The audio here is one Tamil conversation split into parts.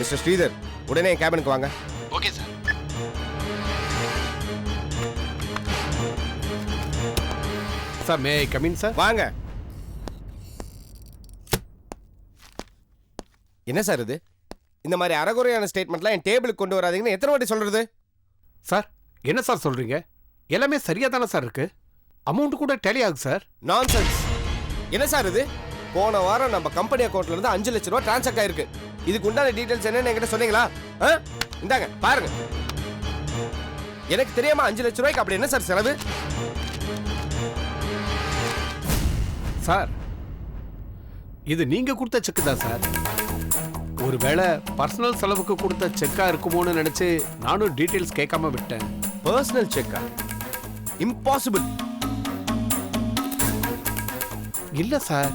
மிஸ்டர் ஸ்ரீதர், உடனே என் கேபினுக்கு வாங்க. Okay sir. Sir, May I come in sir? வாங்க. என்ன சார் இது? இந்த மாதிரி அறகுறையான ஸ்டேட்மெண்ட்லாம் என் டேபிளுக்கு கொண்டு வராதீங்கன்னு எத்தனை வாட்டி சொல்றது? சார், என்ன சார் சொல்றீங்க? எல்லாமே சரியா தானே சார் இருக்கு. அமௌண்ட் கூட டேலி ஆகுது சார். நான்சென்ஸ். என்ன சார் இது? போன வாரம் நம்ம கம்பெனி அக்கௌண்ட்ல இருந்து 5 லட்சம் ரூபாய் டிரான்சாக்ட் ஆயிருக்கு. இதுக்கு உண்டான டீடைல்ஸ் என்னன்னு என்கிட்ட சொன்னீங்களா? இந்தாங்க பாருங்க. எனக்கு தெரியாம 5 லட்சம் ரூபாய்க்கு அப்படி என்ன சார் செலவு? சார், இது நீங்க கொடுத்த செக் தான் சார். ஒருவேளை பர்சனல் செலவுக்கு கொடுத்த செக்கா இருக்குமோன்னு நினைச்சு நானும் டீடைல்ஸ் கேட்காம விட்டேன். பர்சனல் செக்கா? இம்பாசிபிள். இல்ல சார்,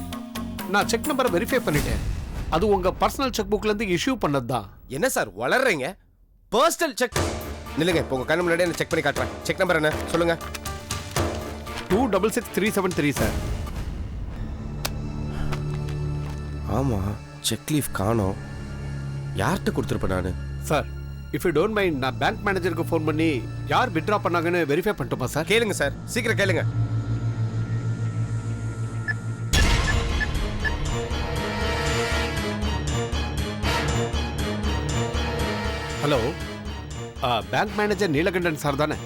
நான் செக் நம்பரை வெரிஃபை பண்ணிட்டேன். அது உங்க பர்சனல் செக் புக்ல இருந்து இஷ்யூ பண்ணது தான். என்ன சார் வளர்றீங்க? Personal check? நில்லுங்க, இப்போ உங்க கண்ணு முன்னாடியே செக் பண்ணி காட்டுறேன். செக் நம்பர் என்ன சொல்லுங்க? 266373 சார். ஆமா, செக் லீஃப் காணோம். யார்கிட்ட கொடுத்துருப்பேன் நானு? Sir, if you don't mind, நான் பேங்க் மேனேஜருக்கு ஃபோன் பண்ணி யார் வித்ட்ரா பண்ணாங்கன்னு வெரிஃபை பண்ணட்டுமா சார்? கேளுங்க சார், சீக்கிரம் கேளுங்க. Hello, bank manager Neelakandan sir தானே?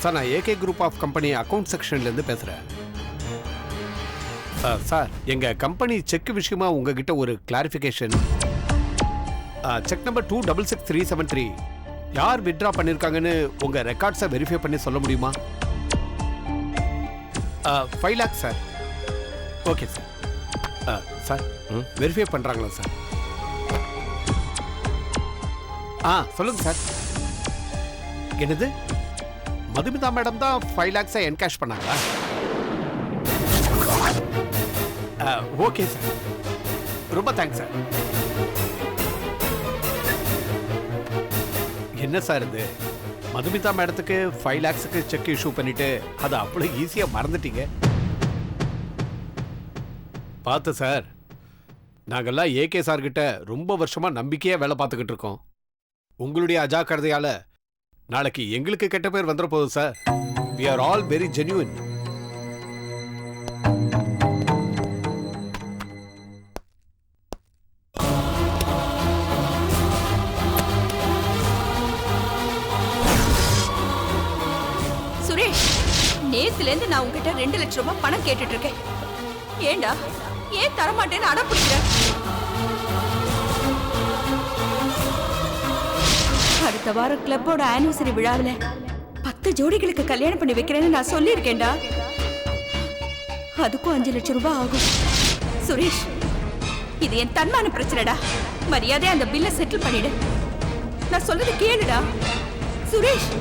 சார், நான் AK group of company account செக்ஷன்லேருந்து பேசுகிறேன். சார், எங்கள் கம்பெனி செக் விஷயமா உங்ககிட்ட ஒரு கிளாரிஃபிகேஷன். செக் நம்பர் 266373 யார் வித்ட்ரா பண்ணியிருக்காங்கன்னு உங்கள் ரெக்கார்ட்ஸை வெரிஃபை பண்ணி சொல்ல முடியுமா? 5 lakhs sir. Okay sir. Sir, verify பண்ணுறாங்களா சார்? சொல்லுங்க சார். என்னது? மதுமிதா மேடம் தான் 5 lakhs என்கேஷ் பண்ணாங்களா? ஓகே சார், ரொம்ப தேங்க்ஸ் சார். என்ன சார் இது? மதுமிதா மேடத்துக்கு 5 lakhsக்கு செக் இஷ்யூ பண்ணிட்டு அதை அவ்வளோ ஈஸியாக மறந்துட்டீங்க. பார்த்து சார், நாங்கெல்லாம் ஏகே சார் கிட்ட ரொம்ப வருஷமா நம்பிக்கையா வேலை பார்த்துக்கிட்டு இருக்கோம். உங்களுடைய அஜாக்கிரதையால நாளைக்கு எங்களுக்கு கெட்ட பேர் வந்துட போகுது sir. We are all very genuine. Suresh, நேத்துல இருந்து நான் உங்ககிட்ட 2 லட்சம் ரூபாய் பணம் கேட்டுட்டு இருக்கேன். ஏண்டா ஏன் தரமாட்டேன்னு அடம் பிடிக்கிறேன்? அடுத்த வாரம் கிளப்போட ஆனிவர்சரி விழாவில் 10 ஜோடிகளுக்கு கல்யாணம் பண்ணி வைக்கிறேன்னு நான் சொல்லியிருக்கேன்டா. அதுக்கும் 5 லட்சம் ரூபாய் ஆகும். சுரேஷ், இது என் தன்மான பிரச்சனைடா. மரியாதை அந்த பில்லை செட்டில் பண்ணிடு. நான் சொல்றது கேளுடா சுரேஷ்.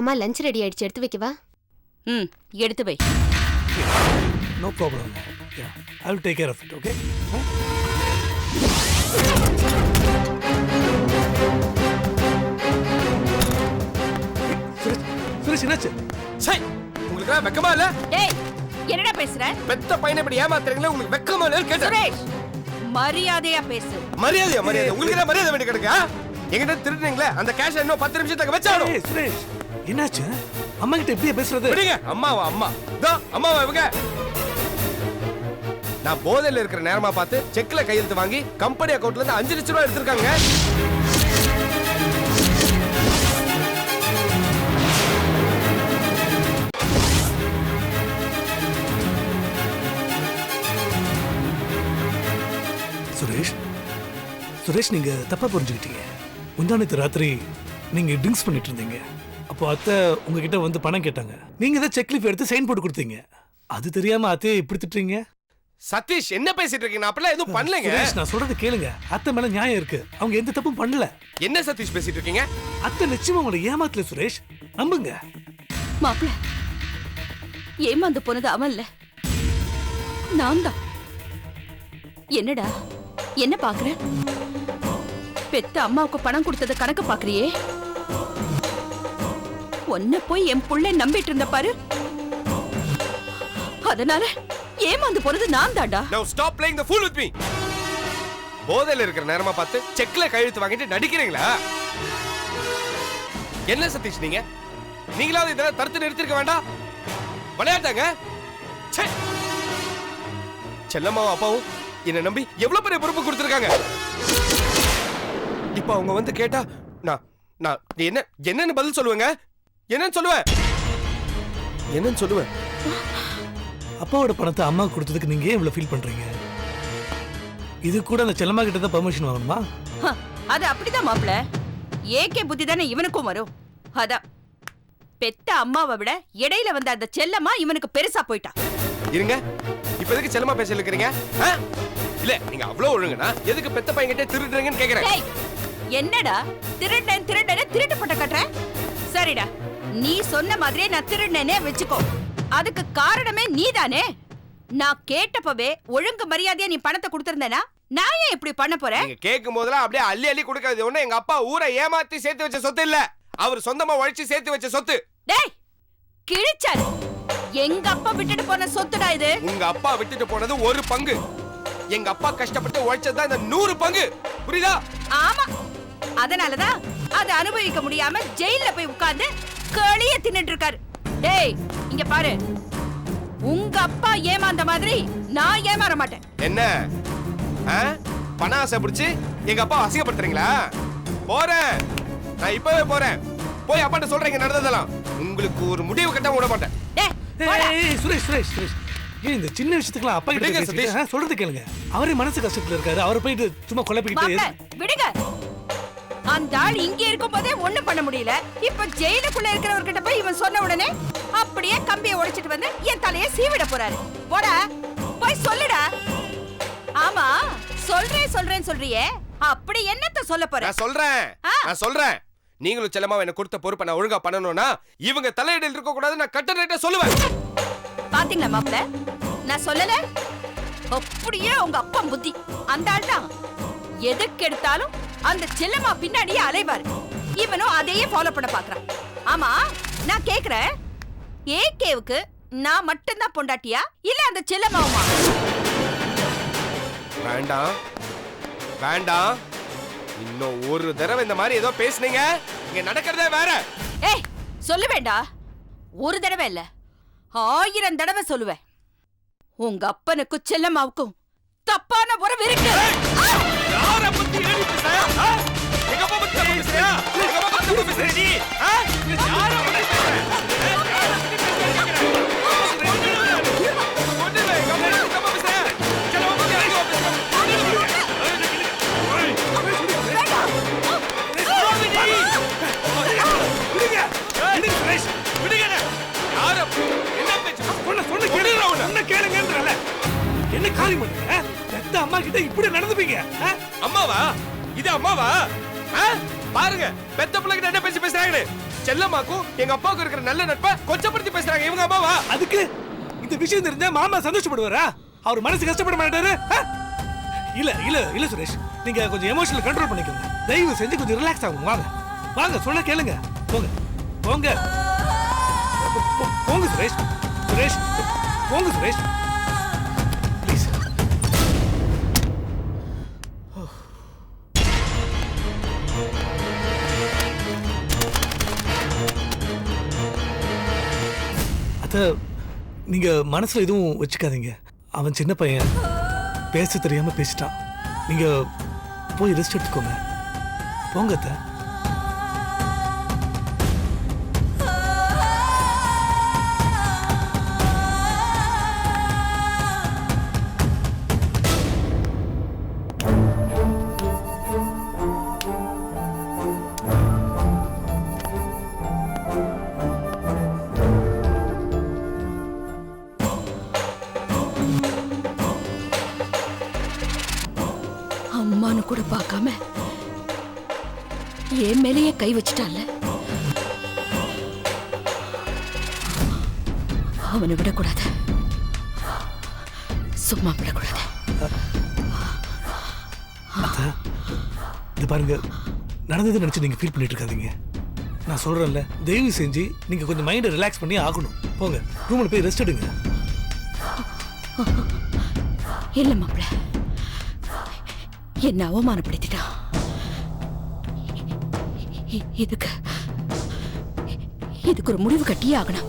அம்மா, லஞ்ச் ரெடி ஆயிடுச்சு, எடுத்து வைக்கவா? எடுத்து வை. No problem. Yeah, I will take care of it, okay? Suresh, என்னாச்சு? சை, உங்களுக்கு வெக்கமா இல்ல? டேய், என்னடா பேசுற? பெத்த பையனை இப்படி ஏமாத்துறீங்களா? உங்களுக்கு வெக்கமா இல்ல கேட்டேன். சுரேஷ், மரியாதையா பேசு. மரியாதை உங்களுக்கு என்ன மரியாதை வேண்டி கிடக்கு? எங்கிட்ட திருடுனீங்களே, அந்த கேஷ் இன்னும் 10 நிமிஷத்துக்கு வச்சாலும். சுரேஷ், என்னாச்சு? அம்மா கிட்ட எப்படியா பேசுறது? விடுங்க. அம்மாவா? அம்மாவா இவங்க? நான் போதையில இருக்கிற நேரமா பார்த்து செக்ல கையெழுத்து வாங்கி கம்பெனி அக்கவுண்ட்ல இருந்து 5 லட்சம் ரூபாய் எடுத்திருக்காங்க. சுரேஷ், நீங்க தப்பா புரிஞ்சுக்கிட்டீங்க. முந்தானத்து ராத்திரி நீங்க ட்ரிங்க்ஸ் பண்ணிட்டு இருந்தீங்க. அப்போ அத்தை உங்ககிட்ட வந்து பணம் கேட்டாங்க. நீங்க தான் செக் லீஃப் எடுத்து சைன் போட்டு கொடுத்தீங்க. அது தெரியாம அத்தையை இப்படி திட்டுறீங்க. சதீஷ், என்ன பேசிட்டு இருக்கீங்க? நான் அப்பலாம் எதுவும் பண்ணலங்க. சுரேஷ், நான் சொல்றது கேளுங்க. அத்தை மேல நியாயம் இருக்கு. அவங்க எந்த தப்பும் பண்ணல. என்ன சதீஷ் பேசிட்டு இருக்கீங்க? அத்தை நிச்சயமா உங்களை ஏமாத்தல சுரேஷ், நம்புங்க. மாப்பிள்ள, ஏமாந்து போனது அவன் இல்ல, நான் தான். என்னடா என்ன பாக்குற? பெத்த அம்மாவுக்கு பணம் கொடுத்தது கணக்கு பாக்குறியே? ஒன்ன போய் என் புள்ள நம்பிட்டு இருந்த பாரு, அதனால ஏமாந்து போறது நான் தாண்டா. Now stop playing the fool with me. போதையில இருக்கிற நேரமா பார்த்து செக்ல கையெழுத்து வாங்கிட்டு நடிக்கிறீங்களா? என்ன சதீஷ் நீங்களாவது இதெல்லாம் தடுத்து நிறுத்திருக்க வேண்டாம். விளையாட்டாங்க. செல்லம்மாவும் அப்பாவும் என்ன நம்பி எவ்வளவு பெரிய பொறுப்பு கொடுத்திருக்காங்க. இப்ப அவங்க வந்து கேட்டா நான் என்னன்னு பதில் சொல்லுவேங்க? என்னன்னு சொல்லுவேன்? அப்பாவோட பணத்தை அம்மா கொடுத்ததுக்கு நீங்க ஏன் இவ்வளவு ஃபீல் பண்றீங்க? இது கூட அந்த செல்லம்மா கிட்ட தான் பெர்மிஷன் வாங்கணுமா? அது அப்படிதான் மாப்ள. ஏகே புத்தி தானே இவனுக்கும் வரும். அதான் பெத்த அம்மாவை விட இடையில வந்த அந்த செல்லம்மா இவனுக்கு பெருசா போயிட்டா. இருங்க, இப்ப எதுக்கு செல்லம்மா பேச இருக்கிறீங்க? இல்ல நீங்க அவ்வளவு ஒழுங்குனா எதுக்கு பெத்த பையன் கிட்ட திருடுறீங்கன்னு கேக்குறேன். என்னடா திருடன் திருட்டு பட்ட கட்டுற? சரிடா, நீ சொன்ன மாதிரியே நான் திருடனே வச்சுக்கோ. அதுக்கு காரணமே நீதானே. நான் கேட்டப்பவே ஒழுங்கு மரியாதையா நீ பணத்தை கொடுத்திருந்தேனா நான் ஏன் இப்படி பண்ண போறேன்? நீங்க கேட்கும் போதெல்லாம் அப்படியே அள்ளி அள்ளி கொடுக்கறது ஒண்ணு எங்க அப்பா ஊரை ஏமாத்தி சேர்த்து வச்ச சொத்து இல்ல, அவர் சொந்தமா உழைச்சு சேர்த்து வச்ச சொத்து. டேய் கிழிச்சாரு, எங்க அப்பா விட்டுட்டு போன சொத்துடா இது. உங்க அப்பா விட்டுட்டு போனது ஒரு பங்கு, எங்க அப்பா கஷ்டப்பட்டு உழைச்சதுதான் இந்த 100 பங்கு. புரியுதா? ஆமா, அதனாலதான் அதை அனுபவிக்க முடியாம ஜெயில போய் உட்கார்ந்து களிய தின்னுட்டு இருக்காரு. டேய் இங்க பாரு, உங்க அப்பா ஏமாந்த மாதிரி நான் ஏமாற மாட்டேன். என்ன பண ஆசை பிடிச்சு எங்க அப்பா அசிங்கப்படுத்துறீங்களா? போறேன், நான் இப்பவே போறேன். போய் அப்பாட்ட சொல்றீங்க நடந்ததெல்லாம். உங்களுக்கு ஒரு முடிவு கட்ட விட மாட்டேன். சுரேஷ் சுரேஷ் சுரேஷ், ஏன் இந்த சின்ன விஷயத்துக்குலாம் அப்பா கிட்ட சொல்றது கேளுங்க. அவரே மனசு கஷ்டத்துல இருக்காரு, அவரை போயிட்டு சும்மா குழப்பிக்கிட்டு விடுங்க. அந்த ஆள் இங்க இருக்கும் போதே ஒண்ணும் பண்ண முடியல, இப்ப ஜெயிலுக்குள்ள இருக்கிறவர்கிட்ட போய் இவன் சொன்ன உடனே அப்படியே கம்பியை உடைச்சிட்டு வந்து என் தலைய சீவிட போறாரு. போடா போய் சொல்லுடா. ஆமா சொல்றேன் சொல்றியே, அப்படி என்னத்த சொல்ல போற? நான் சொல்றேன். நீங்களும் செல்லமாவை என்ன கொடுத்த பொறுப்பை நான் ஒழுங்கா பண்ணணும்னா இவங்க தலையிடல் இருக்க கூடாது. நான் கட்ட சொல்லுவேன். பாத்தீங்களா மாப்ள, நான் சொல்லல? அப்படியே உங்க அப்பா புத்தி. அந்த ஆள் தான் எதுக்கு எடுத்தாலும் அந்த செல்லம்மா பின்னாடியே அலைவாரு. இவனும் அதையே ஃபாலோ பண்ண பாக்குறான். ஆமா நான் கேக்குறேன், ஏகேவுக்கு நான் மட்டும்தான் பொண்டாட்டியா இல்ல அந்த செல்லம்மாவுமா? வேண்டாம், இன்னும் ஒரு தடவை இந்த மாதிரி ஏதோ பேசுனீங்க, இங்க நடக்கிறதே வேற. ஏய் சொல்ல வேண்டா, ஒரு தடவை இல்ல 1000 தடவை சொல்லுவேன். உங்க அப்பனுக்கும் செல்லம்மாவுக்கும் தப்பான உறவு இருக்கு. யார பத்தி ஏறி பேசுற? எங்க அப்பா பத்தி பேசுறியா? எங்க அப்பா பத்தி பேசுற நீ? யார பத்தி பேசுற? என்ன காரியம் பண்ணுங்க? பெத்த அம்மா கிட்ட இப்படி நடந்துப்பீங்க? அம்மாவா? இது அம்மாவா? பாருங்க பெத்த பிள்ளை கிட்ட என்ன பேசுறாங்கன்னு. செல்லம்மாக்கும் எங்க அப்பாவுக்கு இருக்கிற நல்ல நட்பை கொச்சப்படுத்தி பேசுறாங்க. இவங்க அம்மாவா? அதுக்கு இந்த விஷயம் தெரிஞ்சா மாமா சந்தோஷப்படுவாரா? அவர் மனசு கஷ்டப்பட மாட்டாரு? இல்ல சுரேஷ், நீங்க கொஞ்சம் எமோஷனல் கண்ட்ரோல் பண்ணிக்கோங்க. தயவு செஞ்சு கொஞ்சம் ரிலாக்ஸ் ஆகும். வாங்க சொன்னா கேளுங்க. போங்க சுரேஷ் போங்க சுரேஷ் ப்ளீஸ். அத நீங்க மனசுல எதுவும் வச்சுக்காதீங்க. அவன் சின்ன பையன், பேச தெரியாம பேசிட்டான். நீங்க போய் ரெஸ்ட் எடுத்துக்கோங்க. போங்க அத்தை. அம்மானு கூட பார்க்காம என் மேலேயே கை வச்சுட்டான்ல. அவனை விடக்கூடாது, சும்மா விடக்கூடாது. அத்தை, இது பாருங்க, நடந்தது நினைச்சு நீங்க ஃபீல் பண்ணிட்டு இருக்காதீங்க. நான் சொல்றேன்ல, தயவு செஞ்சு நீங்க கொஞ்சம் மைண்டை ரிலாக்ஸ் பண்ணி ஆகணும். போங்க, ரூம்ல போய் ரெஸ்ட் எடுங்க. இல்ல மாப்பிள, என்ன அவமானப்படுத்திட்டான். இதுக்கு ஒரு முடிவு கட்டியே ஆகணும்.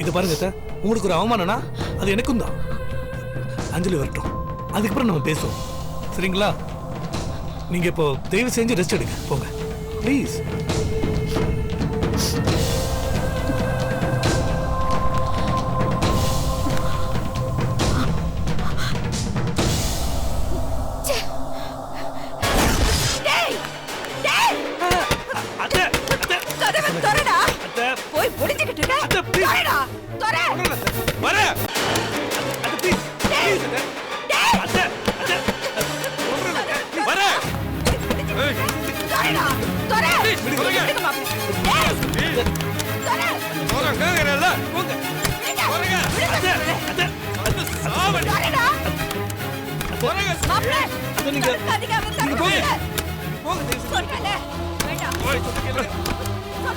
இதை பாருங்க அத்தை, உங்களுக்கு ஒரு அவமானம்னா அது எனக்கும் தான். அஞ்சலி வரட்டும், அதுக்கப்புறம் நம்ம பேசுவோம், சரிங்களா? நீங்க இப்போ தயவு செஞ்சு ரெஸ்ட் எடுங்க, போங்க ப்ளீஸ். போய் முடிச்சுக்கிட்டு இருக்க.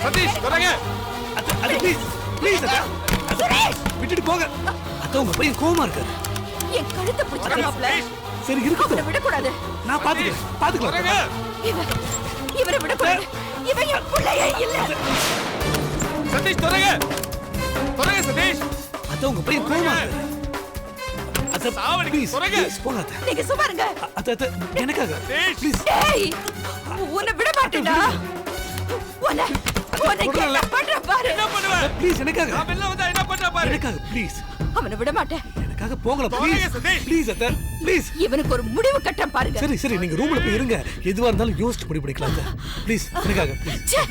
சதீஷ் தொடங்க. விட்டுட்டு போங்க. அத்தை, உங்க பையன் கோவமா இருக்காரு. என் கழுத்தை பிடிச்சிக்க மாப்ள. சரி இருக்கட்டும், விடக்கூடாது. நான் பாத்துக்கிறேன். இவரை விடக்கூடாது. இவன் என் பிள்ளையே இல்ல. சதீஷ் தொடங்க. தொடங்க சதீஷ். அத்தை, உங்க பையன் கோவமா இருக்காரு. அத்தை, ப்ளீஸ் போங்க அத்தை. நீங்க சும்மா இருங்க. அத்தை, எனக்காக ப்ளீஸ். டேய், உன்னை விட மாட்டேன்டா. உன்னை என்ன பண்ற பாரு. என்ன பண்ணுவ? ப்ளீஸ் எனக்காக. நான் வெளில வந்தா என்ன பண்ற பாரு. எனக்காக ப்ளீஸ். அவனை விட மாட்டேன். எனக்காக போங்கல ப்ளீஸ். ப்ளீஸ் அத்தை, ப்ளீஸ். இவனுக்கு ஒரு முடிவு கட்டறேன் பாருங்க. சரி நீங்க ரூம்ல போய் இருங்க. எதுவா இருந்தாலும் யோசிச்சு முடிவு பண்ணிக்கலாம் அத்தை. ப்ளீஸ் எனக்காக ப்ளீஸ். ச்சே.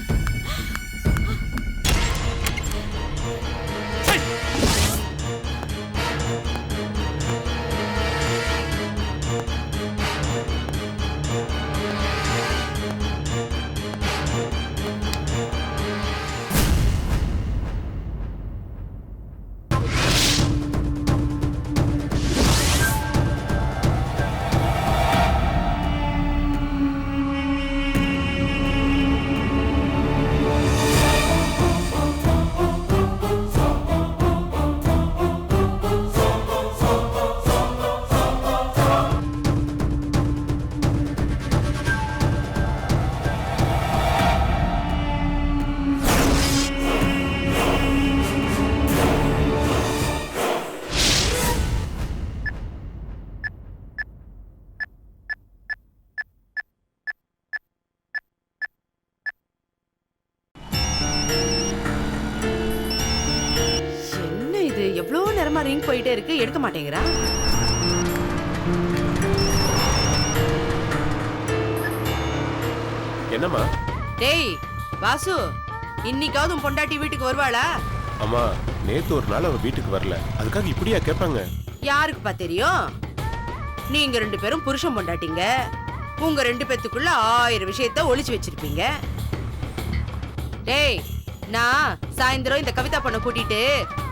எவ்வளவு நேரமா ரிங் போயிட்டே இருக்கு, எடுக்க மாட்டேங்கிறா. என்னம்மா? டேய் வாசு, இன்னைக்காவது உன் பொண்டாட்டி வீட்டுக்கு வருவாளா? அம்மா, நேத்து ஒரு நாள் அவ வீட்டுக்கு வரல, அதுக்காக இப்படியா கேட்பாங்க? யாருக்குப்பா தெரியும்? நீங்க ரெண்டு பேரும் புருஷன் பொண்டாட்டிங்க. உங்க ரெண்டு பேத்துக்குள்ள 1000 விஷயத்த ஒளிச்சு வச்சிருப்பீங்க. டேய், நான் சாயந்தரம் இந்த கவிதா பொண்ணை கூட்டிட்டு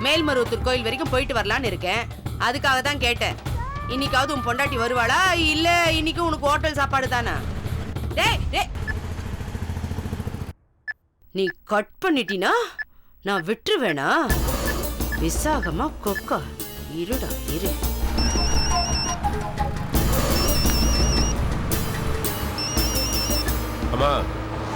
மேல்மருவத்தூர் கோயில் வரைக்கும் போயிட்டு வரலான்னு இருக்கேன். அதுக்காக தான் கேட்டேன். இன்னைக்காவது உன் பொண்டாட்டி வருவாளா, இல்ல இன்னைக்கு உனக்கு ஹோட்டல் சாப்பாடு தானா? டேய் டேய், நீ கட் பண்ணிட்டினா நான் விட்டுருவேனா? விசாகமா கொக்கா, இருடா இரு. அம்மா,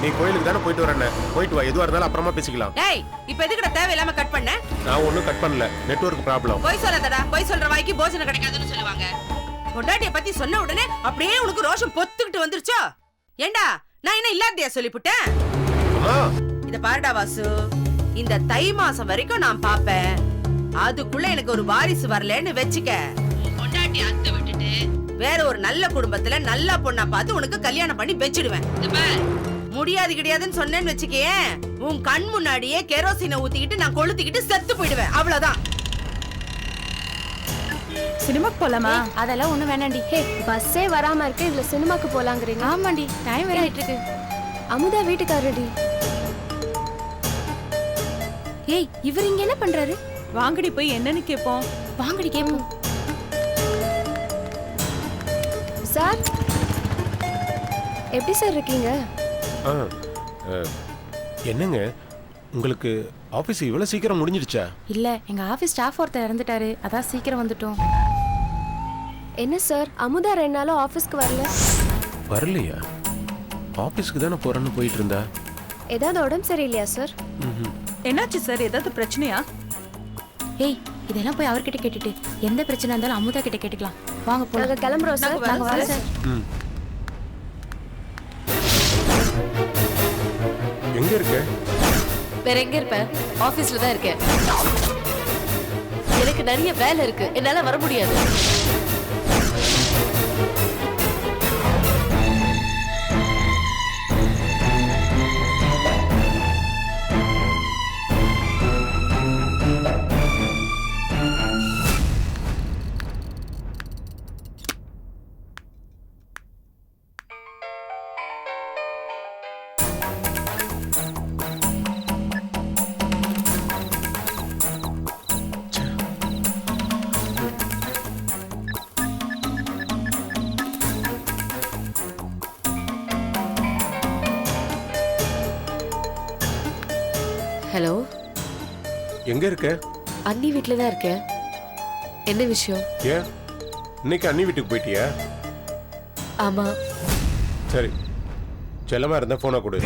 நீ கோயிலுக்கு தானே போயிட்டு வரேன், போயிட்டு வா, எதுவா இருந்தாலும் அப்புறமா பேசிக்கலாம். டேய், இப்போ எதுக்குடா தேவையில்லாம கட் பண்ண? நான் ஒண்ணும் கட் பண்ணல, நெட்வொர்க் ப்ராப்ளம். போய் சொல்லாதடா, போய் சொல்ற வாய்க்கு போஜனம் கிடைக்காதுன்னு சொல்லுவாங்க. பொண்டாட்டிய பத்தி சொன்ன உடனே அப்படியே உனக்கு ரோஷம் பொத்துக்கிட்டு வந்துருச்சோ? ஏண்டா, நான் என்ன இல்லாததையா சொல்லிப்புட்டேன்? அம்மா, இத பாருடா வாசு, இந்த தை மாசம் வரைக்கும் நான் பாப்பேன். அதுக்குள்ள எனக்கு ஒரு வாரிசு வரலன்னு வெச்சுக்க, பொண்டாட்டி அத்தை விட்டுட்டு வேற ஒரு நல்ல குடும்பத்துல நல்ல பொண்ணா பார்த்து உனக்கு கல்யாணம் பண்ணி வெச்சிடுவேன். முடியாது கிடையாதுன்னு சொன்னேன்னு வச்சுக்கேன், உன் கண் முன்னாடியே கெரோசினை ஊத்திக்கிட்டு நான் கொளுத்திக்கிட்டு செத்து போயிடுவேன். அவ்வளவுதான். சினிமாக்கு போலாமா? அதெல்லாம் ஒண்ணு வேணாண்டி. ஹே, பஸ்ஸே வராம இருக்கு, இதுல சினிமாக்கு போலாங்கறீங்க? ஆமாண்டி, டைம் வேற ஆயிட்டு இருக்கு. அமுதா வீட்டுக்காரடி. ஏய், இவர் இங்க என்ன பண்றாரு? வாங்கடி போய் என்னன்னு கேப்போம். வாங்கடி கேப்போம். சார், எப்படி சார் இருக்கீங்க? ஆ என்னங்க உங்களுக்கு ஆஃபீஸ் இவ்வளோ சீக்கிரம் முடிஞ்சிடுச்சா? இல்ல எங்க ஆபீஸ் ஸ்டாஃப் ஒருத்தர் இறந்துட்டாரு, அதான் சீக்கிரம் வந்துட்டோம். என்ன சார், அமுதா 2 நாளா ஆஃபீஸ்க்கு வரல? வரலையா? ஆஃபீஸ்க்கு தானே போகிறேன்னு போயிட்டு இருந்தா. ஏதாவது உடம்பு சரியில்லையா சார்? என்னாச்சு சார், ஏதாவது பிரச்சனையா? ஏய் இதெல்லாம் போய் அவர்கிட்ட கேட்டுட்டு எந்த பிரச்சனை இருந்தாலும் அமுதா கிட்ட கேட்டுக்கலாம். வாங்க போலாம். நாங்க கிளம்புறோம் சார். நாங்க வரோம் சார். எங்கே இருக்க? வேற எங்க இருப்பேன்? ஆபீஸ்ல தான் இருக்கேன். எனக்கு நிறைய வேலை இருக்கு, என்னால வர முடியாது. ஹலோ, எங்கே இருக்க? அண்ணி வீட்ல தான் இருக்கேன். என்ன விஷயம்? ஏன் இன்னைக்கு அண்ணி வீட்டுக்கு போயிட்டியா? ஆமா. சரி, செல்லமா இருந்தா போனை கொடு.